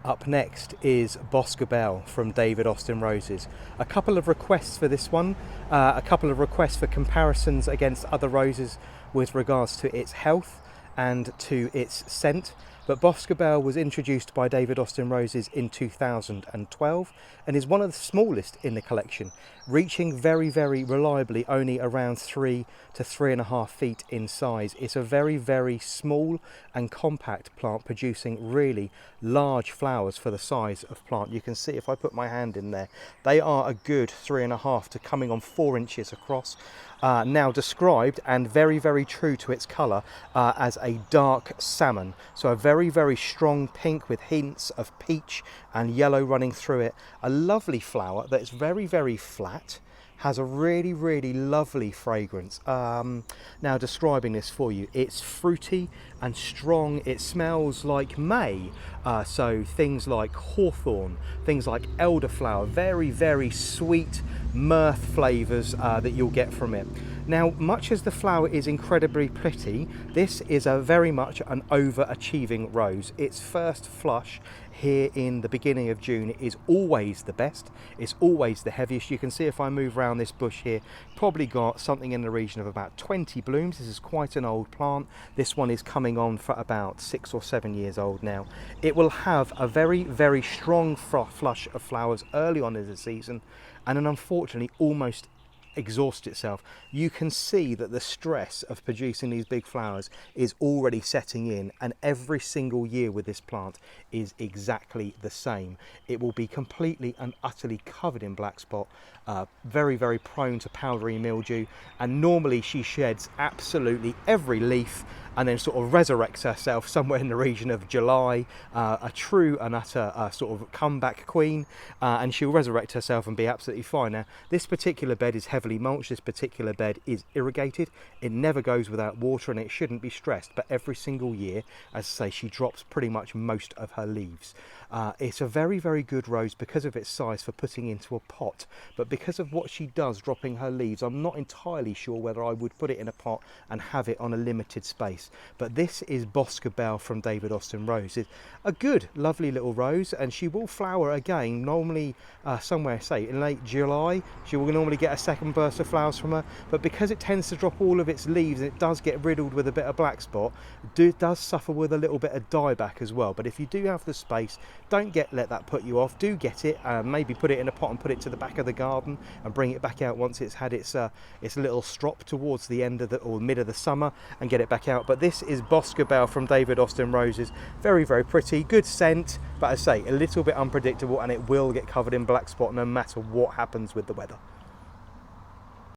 Up next is Boscobel from David Austin Roses. A couple of requests for this one, a couple of requests for comparisons against other roses with regards to its health and to its scent. But Boscobel was introduced by David Austin Roses in 2012 and is one of the smallest in the collection, reaching very reliably only around 3 to 3.5 feet in size. It's a very small and compact plant, producing really large flowers for the size of plant. You can see if I put my hand in there, they are a good 3.5 to coming on 4 inches across. Now described, and very true to its colour, as a dark salmon. So a very strong pink with hints of peach and yellow running through it. A lovely flower that is very flat, has a really lovely fragrance. Now describing this for you, it's fruity and strong. It smells like May, so things like hawthorn, things like elderflower, very sweet mirth flavours that you'll get from it. Now, much as the flower is incredibly pretty, this is a very much an overachieving rose. Its first flush here in the beginning of June is always the best. It's always the heaviest. You can see if I move around this bush here, probably got something in the region of about 20 blooms. This is quite an old plant. This one is coming on for about 6 or 7 years old now. It will have a very strong flush of flowers early on in the season, and then unfortunately almost exhaust itself. You can see that the stress of producing these big flowers is already setting in, and every single year with this plant is exactly the same. It will be completely and utterly covered in black spot, very prone to powdery mildew, and normally she sheds absolutely every leaf and then sort of resurrects herself somewhere in the region of July, a true and utter sort of comeback queen, and she'll resurrect herself and be absolutely fine. Now, this particular bed is heavily mulched, this particular bed is irrigated, it never goes without water, and it shouldn't be stressed, but every single year, as I say, she drops pretty much most of her leaves. It's a very good rose because of its size for putting into a pot, but because of what she does dropping her leaves, I'm not entirely sure whether I would put it in a pot and have it on a limited space. But this is Boscobel from David Austin Roses. A good, lovely little rose, and she will flower again, normally somewhere, say, in late July. She will normally get a second burst of flowers from her, but because it tends to drop all of its leaves and it does get riddled with a bit of black spot, it does suffer with a little bit of dieback as well. But if you do have the space, don't let that put you off. Do get it, maybe put it in a pot and put it to the back of the garden and bring it back out once it's had its little strop towards the end of the or mid of the summer, and get it back out. But this is Boscobel from David Austin Roses. Very pretty, good scent, but as I say, a little bit unpredictable, and it will get covered in black spot no matter what happens with the weather.